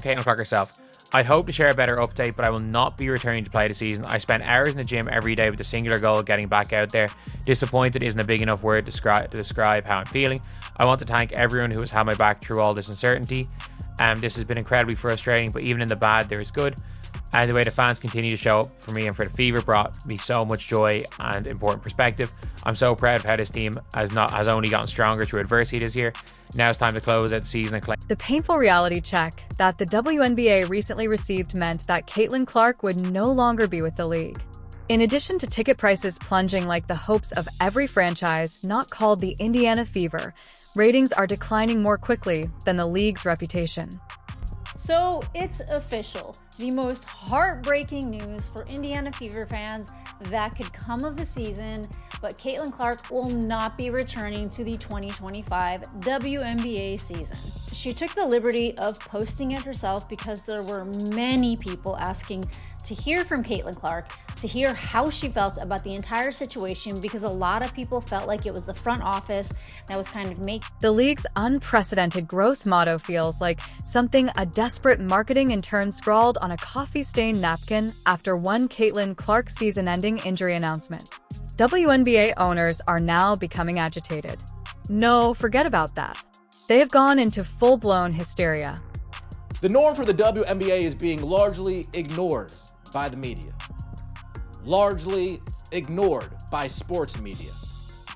Caitlin Clark herself. I'd hope to share a better update, but I will not be returning to play the season. I spent hours in the gym every day with the singular goal of getting back out there. Disappointed isn't a big enough word to describe how I'm feeling. I want to thank everyone who has had my back through all this uncertainty. This has been incredibly frustrating, but even in the bad, there is good. And the way the fans continue to show up for me and for the Fever brought me so much joy and important perspective. I'm so proud of how this team has only gotten stronger through adversity this year. Now it's time to close out the season and claim. The painful reality check that the WNBA recently received meant that Caitlin Clark would no longer be with the league. In addition to ticket prices plunging like the hopes of every franchise not called the Indiana Fever, ratings are declining more quickly than the league's reputation. So it's official. The most heartbreaking news for Indiana Fever fans that could come of the season, but Caitlin Clark will not be returning to the 2025 WNBA season. She took the liberty of posting it herself because there were many people asking to hear from Caitlin Clark, to hear how she felt about the entire situation, because a lot of people felt like it was the front office that was kind of making the league's unprecedented growth motto feels like something a desperate marketing intern scrawled on a coffee-stained napkin after one Caitlin Clark season-ending injury announcement. WNBA owners are now becoming agitated. No, forget about that. They have gone into full-blown hysteria. The norm for the WNBA is being largely ignored by the media. Largely ignored by sports media.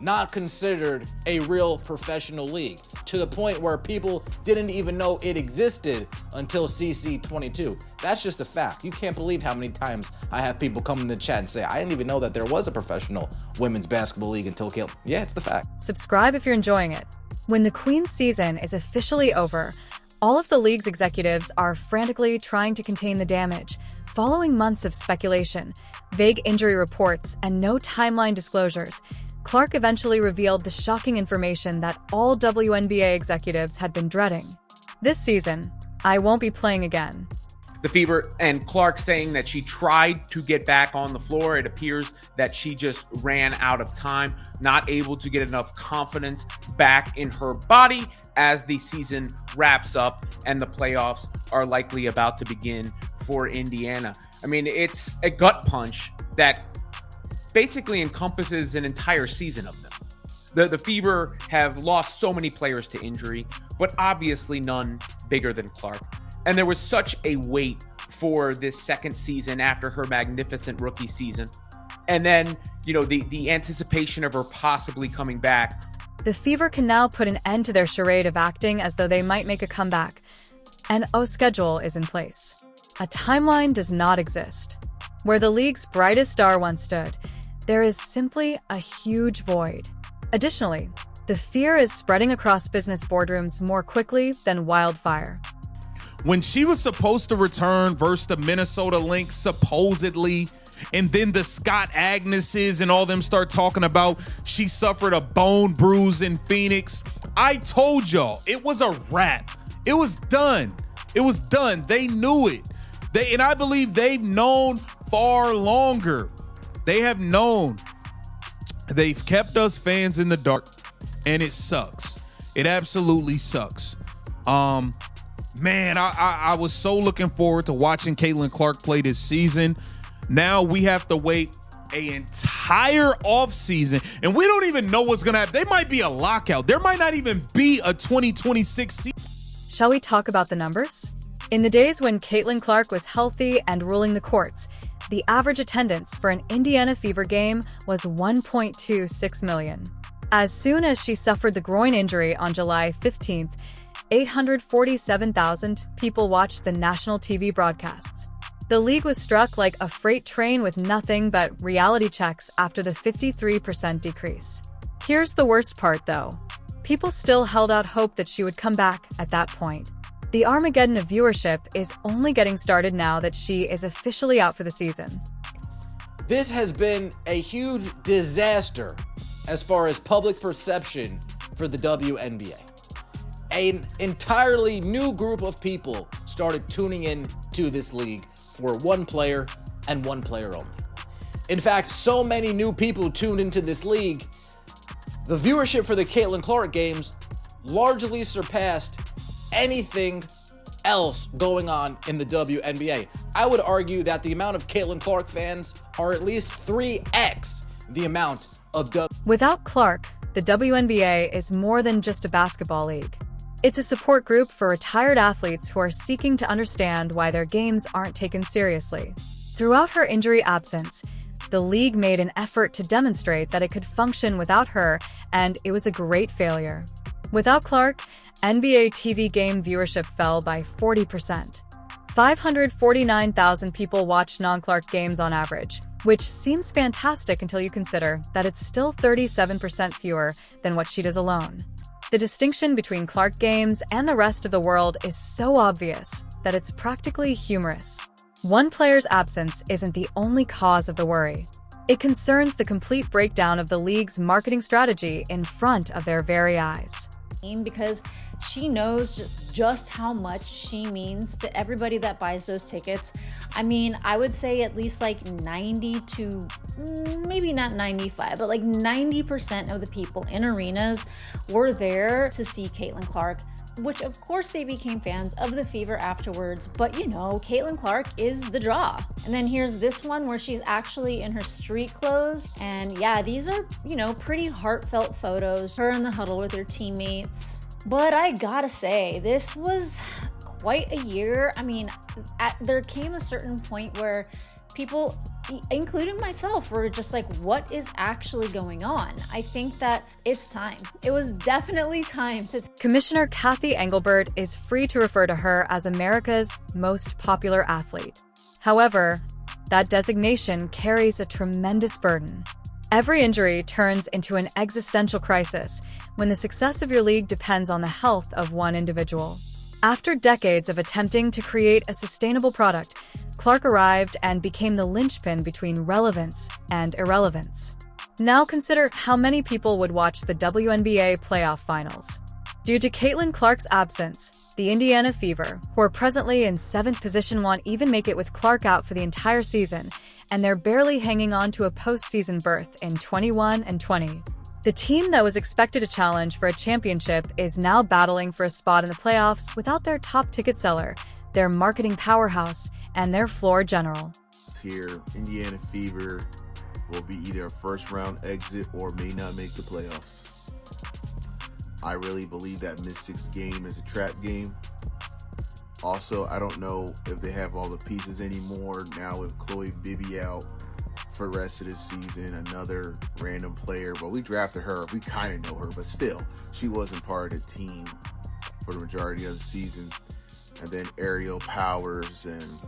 Not considered a real professional league, to the point where people didn't even know it existed until CC22. That's just a fact. You can't believe how many times I have people come in the chat and say, I didn't even know that there was a professional women's basketball league until Caitlin. Yeah, it's the fact. Subscribe if you're enjoying it. When the Queen's season is officially over, all of the league's executives are frantically trying to contain the damage. Following months of speculation, vague injury reports, and no timeline disclosures, Clark eventually revealed the shocking information that all WNBA executives had been dreading. This season, I won't be playing again. The Fever and Clark saying that she tried to get back on the floor. It appears that she just ran out of time, not able to get enough confidence back in her body as the season wraps up and the playoffs are likely about to begin for Indiana. I mean, it's a gut punch that basically encompasses an entire season of them. The Fever have lost so many players to injury, but obviously none bigger than Clark. And there was such a wait for this second season after her magnificent rookie season. And then, the anticipation of her possibly coming back. The Fever can now put an end to their charade of acting as though they might make a comeback. An schedule is in place. A timeline does not exist. Where the league's brightest star once stood, there is simply a huge void. Additionally, the fear is spreading across business boardrooms more quickly than wildfire. When she was supposed to return versus the Minnesota Lynx, supposedly, and then the Scott Agneses and all them start talking about she suffered a bone bruise in Phoenix, I told y'all it was a wrap. It was done. It was done. They knew it. And I believe they've known far longer. They have known. They've kept us fans in the dark, and it sucks. It absolutely sucks. Man, I was so looking forward to watching Caitlin Clark play this season. Now we have to wait an entire offseason, and we don't even know what's going to happen. There might be a lockout. There might not even be a 2026 season. Shall we talk about the numbers? In the days when Caitlin Clark was healthy and ruling the courts, the average attendance for an Indiana Fever game was 1.26 million. As soon as she suffered the groin injury on July 15th, 847,000 people watched the national TV broadcasts. The league was struck like a freight train with nothing but reality checks after the 53% decrease. Here's the worst part, though. People still held out hope that she would come back at that point. The Armageddon of viewership is only getting started now that she is officially out for the season. This has been a huge disaster as far as public perception for the WNBA. An entirely new group of people started tuning in to this league for one player and one player only. In fact, so many new people tuned into this league, the viewership for the Caitlin Clark games largely surpassed anything else going on in the WNBA. I would argue that the amount of Caitlin Clark fans are at least 3x the amount of Without Clark, the WNBA is more than just a basketball league. It's a support group for retired athletes who are seeking to understand why their games aren't taken seriously. Throughout her injury absence, the league made an effort to demonstrate that it could function without her, and it was a great failure. Without Clark, NBA TV game viewership fell by 40%. 549,000 people watch non-Clark games on average, which seems fantastic until you consider that it's still 37% fewer than what she does alone. The distinction between Clark games and the rest of the world is so obvious that it's practically humorous. One player's absence isn't the only cause of the worry. It concerns the complete breakdown of the league's marketing strategy in front of their very eyes. Because she knows just how much she means to everybody that buys those tickets. I mean, I would say at least like 90 to maybe not 95, but like 90% of the people in arenas were there to see Caitlin Clark, which of course they became fans of the Fever afterwards. But you know, Caitlin Clark is the draw. And then here's this one where she's actually in her street clothes. And yeah, these are, you know, pretty heartfelt photos, her in the huddle with her teammates. But I gotta say, this was quite a year. I mean, there came a certain point where people, including myself, were just like, what is actually going on? I think that it's time. It was definitely time to... Commissioner Kathy Engelbert is free to refer to her as America's most popular athlete. However, that designation carries a tremendous burden. Every injury turns into an existential crisis when the success of your league depends on the health of one individual. After decades of attempting to create a sustainable product, Clark arrived and became the linchpin between relevance and irrelevance. Now consider how many people would watch the WNBA playoff finals. Due to Caitlin Clark's absence, the Indiana Fever, who are presently in 7th position, won't even make it with Clark out for the entire season, and they're barely hanging on to a postseason berth in 21 and 20. The team that was expected to challenge for a championship is now battling for a spot in the playoffs without their top ticket seller, their marketing powerhouse, and their floor general. Here, Indiana Fever will be either a first-round exit or may not make the playoffs. I really believe that Mystics game is a trap game. Also, I don't know if they have all the pieces anymore now with Chloe Bibby out for the rest of the season, another random player. But we drafted her. We kind of know her, but still, she wasn't part of the team for the majority of the season. And then Aerial Powers and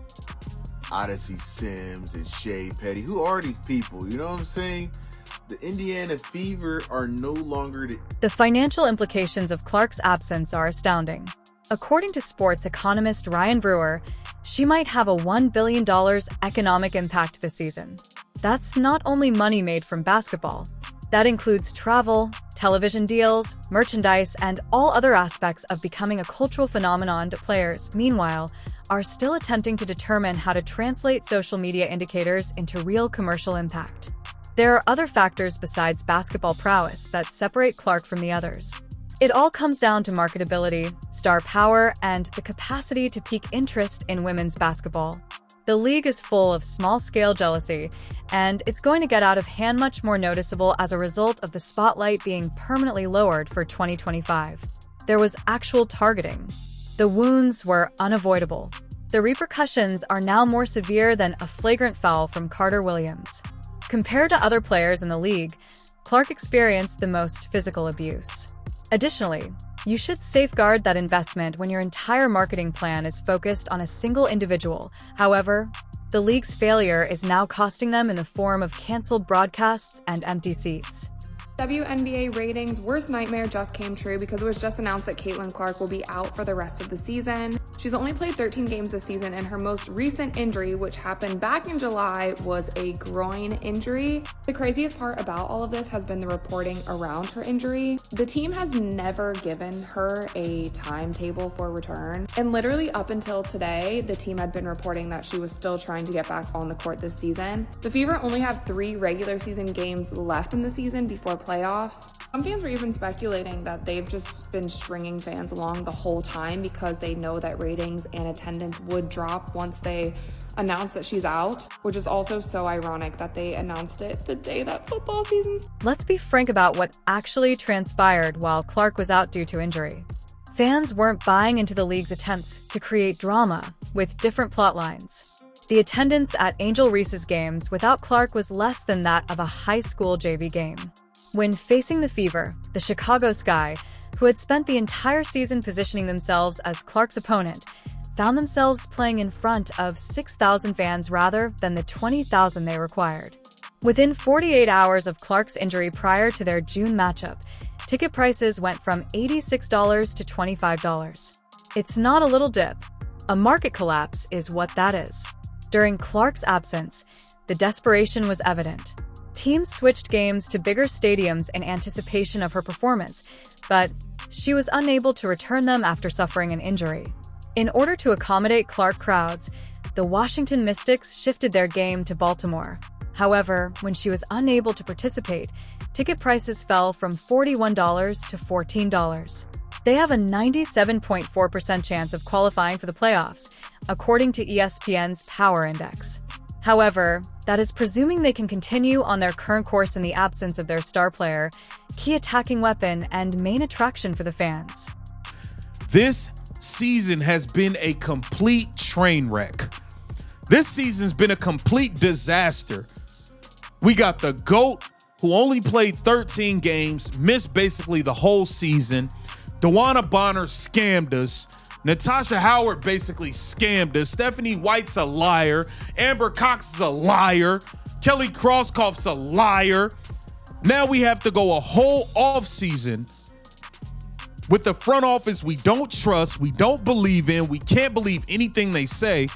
Odyssey Sims and Shea Petty. Who are these people? You know what I'm saying? The Indiana Fever are no longer The financial implications of Clark's absence are astounding. According to sports economist Ryan Brewer, she might have a $1 billion economic impact this season. That's not only money made from basketball. That includes travel, television deals, merchandise, and all other aspects of becoming a cultural phenomenon that players, meanwhile, are still attempting to determine how to translate social media indicators into real commercial impact. There are other factors besides basketball prowess that separate Clark from the others. It all comes down to marketability, star power, and the capacity to pique interest in women's basketball. The league is full of small-scale jealousy, and it's going to get out of hand much more noticeable as a result of the spotlight being permanently lowered for 2025. There was actual targeting. The wounds were unavoidable. The repercussions are now more severe than a flagrant foul from Carter Williams. Compared to other players in the league, Clark experienced the most physical abuse. Additionally, you should safeguard that investment when your entire marketing plan is focused on a single individual. However, the league's failure is now costing them in the form of canceled broadcasts and empty seats. WNBA ratings' worst nightmare just came true because it was just announced that Caitlin Clark will be out for the rest of the season. She's only played 13 games this season, and her most recent injury, which happened back in July, was a groin injury. The craziest part about all of this has been the reporting around her injury. The team has never given her a timetable for return, and literally up until today, the team had been reporting that she was still trying to get back on the court this season. The Fever only have 3 regular season games left in the season before playoffs. Some fans were even speculating that they've just been stringing fans along the whole time because they know that ratings and attendance would drop once they announced that she's out, which is also so ironic that they announced it the day that football season's. Let's be frank about what actually transpired while Clark was out due to injury. Fans weren't buying into the league's attempts to create drama with different plot lines. The attendance at Angel Reese's games without Clark was less than that of a high school JV game. When facing the Fever, the Chicago Sky, who had spent the entire season positioning themselves as Clark's opponent, found themselves playing in front of 6,000 fans rather than the 20,000 they required. Within 48 hours of Clark's injury prior to their June matchup, ticket prices went from $86 to $25. It's not a little dip. A market collapse is what that is. During Clark's absence, the desperation was evident. Teams switched games to bigger stadiums in anticipation of her performance, but she was unable to return them after suffering an injury. In order to accommodate Clark crowds, the Washington Mystics shifted their game to Baltimore. However, when she was unable to participate, ticket prices fell from $41 to $14. They have a 97.4% chance of qualifying for the playoffs, according to ESPN's Power Index. However, that is presuming they can continue on their current course in the absence of their star player, key attacking weapon, and main attraction for the fans. This season has been a complete train wreck. This season's been a complete disaster. We got the GOAT, who only played 13 games, missed basically the whole season. Dewana Bonner scammed us. Natasha Howard basically scammed us. Stephanie White's a liar. Amber Cox is a liar. Kelly Krauskopf's a liar. Now we have to go a whole offseason with the front office we don't trust, we don't believe in, we can't believe anything they say,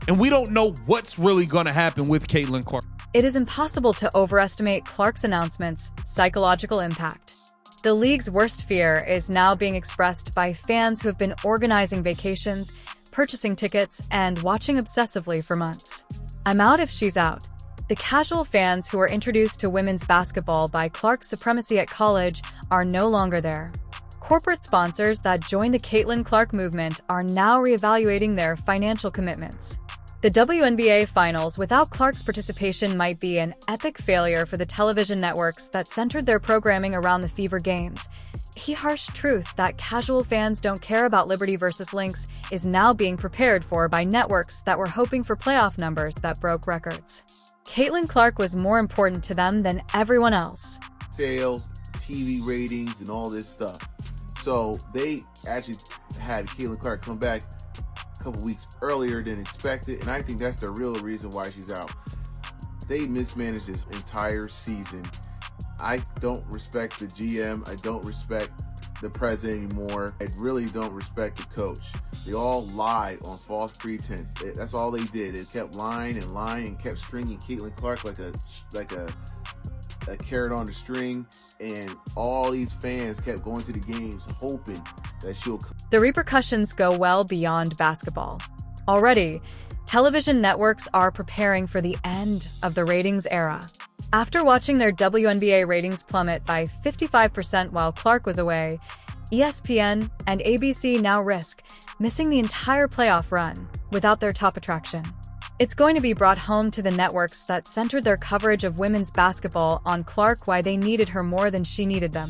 and we don't know what's really going to happen with Caitlin Clark. It is impossible to overestimate Clark's announcement's psychological impact. The league's worst fear is now being expressed by fans who have been organizing vacations, purchasing tickets, and watching obsessively for months. I'm out if she's out. The casual fans who were introduced to women's basketball by Clark's supremacy at college are no longer there. Corporate sponsors that joined the Caitlin Clark movement are now reevaluating their financial commitments. The WNBA Finals without Clark's participation might be an epic failure for the television networks that centered their programming around the Fever games. A harsh truth that casual fans don't care about Liberty versus Lynx is now being prepared for by networks that were hoping for playoff numbers that broke records. Caitlin Clark was more important to them than everyone else. Sales, TV ratings, and all this stuff. So they actually had Caitlin Clark come back couple weeks earlier than expected, and I think that's the real reason why she's out. They mismanaged this entire season. I don't respect the GM. I don't respect the president anymore. I really don't respect the coach. They all lied on false pretense. That's all they did. They kept lying and lying and kept stringing Caitlin Clark like a carrot on the string, and all these fans kept going to the games hoping that she'll come. The repercussions go well beyond basketball. Already, television networks are preparing for the end of the ratings era. After watching their WNBA ratings plummet by 55% while Clark was away, ESPN and ABC now risk missing the entire playoff run without their top attraction. It's going to be brought home to the networks that centered their coverage of women's basketball on Clark why they needed her more than she needed them.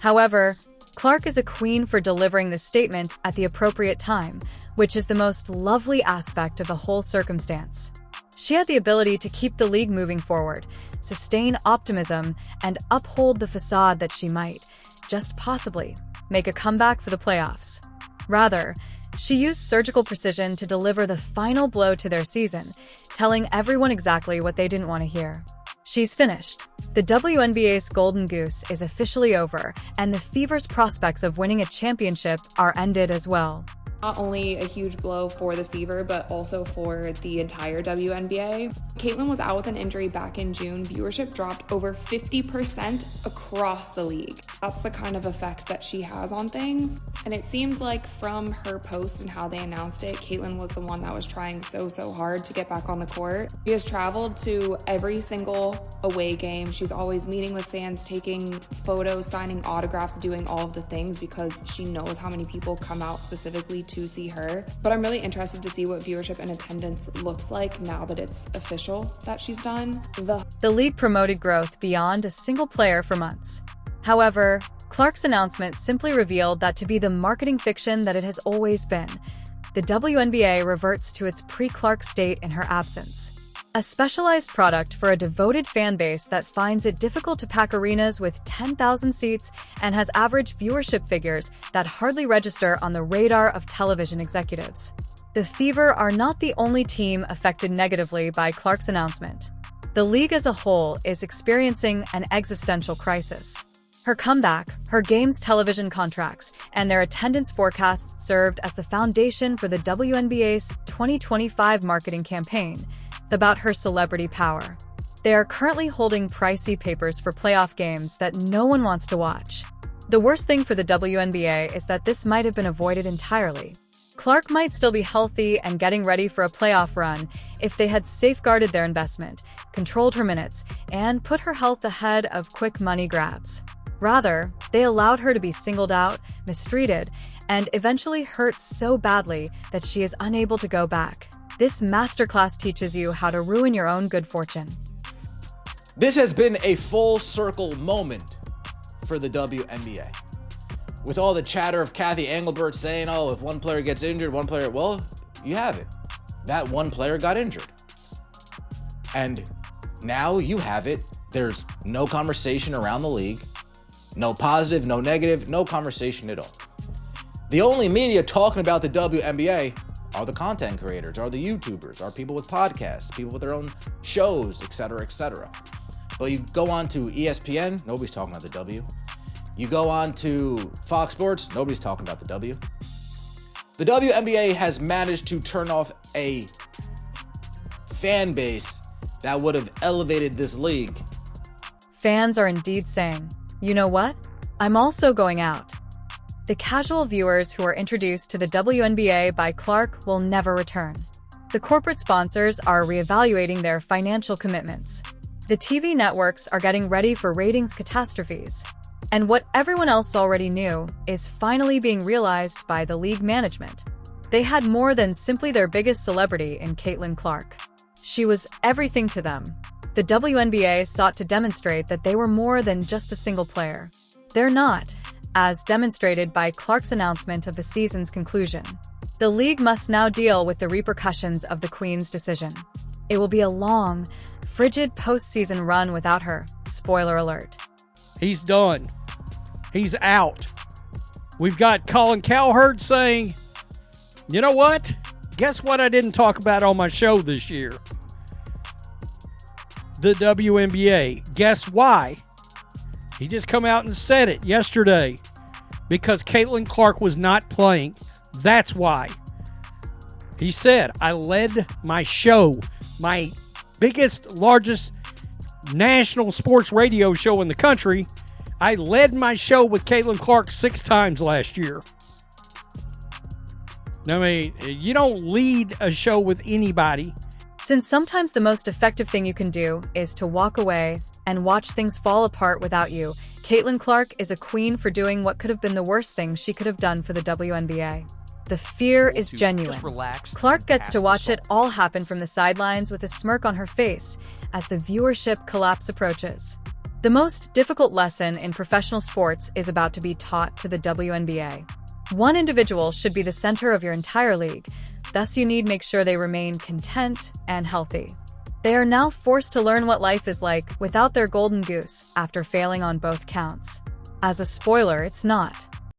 However, Clark is a queen for delivering the statement at the appropriate time, which is the most lovely aspect of the whole circumstance. She had the ability to keep the league moving forward, sustain optimism, and uphold the facade that she might, just possibly, make a comeback for the playoffs. Rather, she used surgical precision to deliver the final blow to their season, telling everyone exactly what they didn't want to hear. She's finished. The WNBA's Golden Goose is officially over, and the Fever's prospects of winning a championship are ended as well. Not only a huge blow for the Fever, but also for the entire WNBA. Caitlin was out with an injury back in June. Viewership dropped over 50% across the league. That's the kind of effect that she has on things. And it seems like from her post and how they announced it, Caitlin was the one that was trying so hard to get back on the court. She has traveled to every single away game. She's always meeting with fans, taking photos, signing autographs, doing all of the things because she knows how many people come out specifically to see her. But I'm really interested to see what viewership and attendance looks like now that it's official that she's done. The league promoted growth beyond a single player for months. However, Clark's announcement simply revealed that to be the marketing fiction that it has always been, the WNBA reverts to its pre-Clark state in her absence. A specialized product for a devoted fan base that finds it difficult to pack arenas with 10,000 seats and has average viewership figures that hardly register on the radar of television executives. The Fever are not the only team affected negatively by Clark's announcement. The league as a whole is experiencing an existential crisis. Her comeback, her games' television contracts, and their attendance forecasts served as the foundation for the WNBA's 2025 marketing campaign about her celebrity power. They are currently holding pricey papers for playoff games that no one wants to watch. The worst thing for the WNBA is that this might have been avoided entirely. Clark might still be healthy and getting ready for a playoff run if they had safeguarded their investment, controlled her minutes, and put her health ahead of quick money grabs. Rather, they allowed her to be singled out, mistreated, and eventually hurt so badly that she is unable to go back. This masterclass teaches you how to ruin your own good fortune. This has been a full circle moment for the WNBA. With all the chatter of Kathy Engelbert saying, oh, if one player gets injured, one player, well, you have it. That one player got injured. And now you have it. There's no conversation around the league. No positive, no negative, no conversation at all. The only media talking about the WNBA are the content creators, are the YouTubers, are people with podcasts, people with their own shows, etc., etc. But you go on to ESPN, nobody's talking about the W. You go on to Fox Sports, nobody's talking about the W. The WNBA has managed to turn off a fan base that would have elevated this league. Fans are indeed saying, you know what? I'm also going out. The casual viewers who are introduced to the WNBA by Clark will never return. The corporate sponsors are reevaluating their financial commitments. The TV networks are getting ready for ratings catastrophes. And what everyone else already knew is finally being realized by the league management. They had more than simply their biggest celebrity in Caitlin Clark. She was everything to them. The WNBA sought to demonstrate that they were more than just a single player. They're not, as demonstrated by Clark's announcement of the season's conclusion. The league must now deal with the repercussions of the Queen's decision. It will be a long, frigid postseason run without her. Spoiler alert. He's done. He's out. We've got Colin Cowherd saying, you know what? Guess what I didn't talk about on my show this year? The WNBA. Guess why? He just come out and said it yesterday. Because Caitlin Clark was not playing. That's why. He said, I led my show, my biggest, largest national sports radio show in the country. I led my show with Caitlin Clark 6 times last year. I mean, you don't lead a show with anybody. Since sometimes the most effective thing you can do is to walk away and watch things fall apart without you, Caitlin Clark is a queen for doing what could have been the worst thing she could have done for the WNBA. The fear is genuine. Clark gets to watch it all happen from the sidelines with a smirk on her face as the viewership collapse approaches. The most difficult lesson in professional sports is about to be taught to the WNBA. One individual should be the center of your entire league, thus you need to make sure they remain content and healthy. They are now forced to learn what life is like without their golden goose after failing on both counts. As a spoiler, it's not.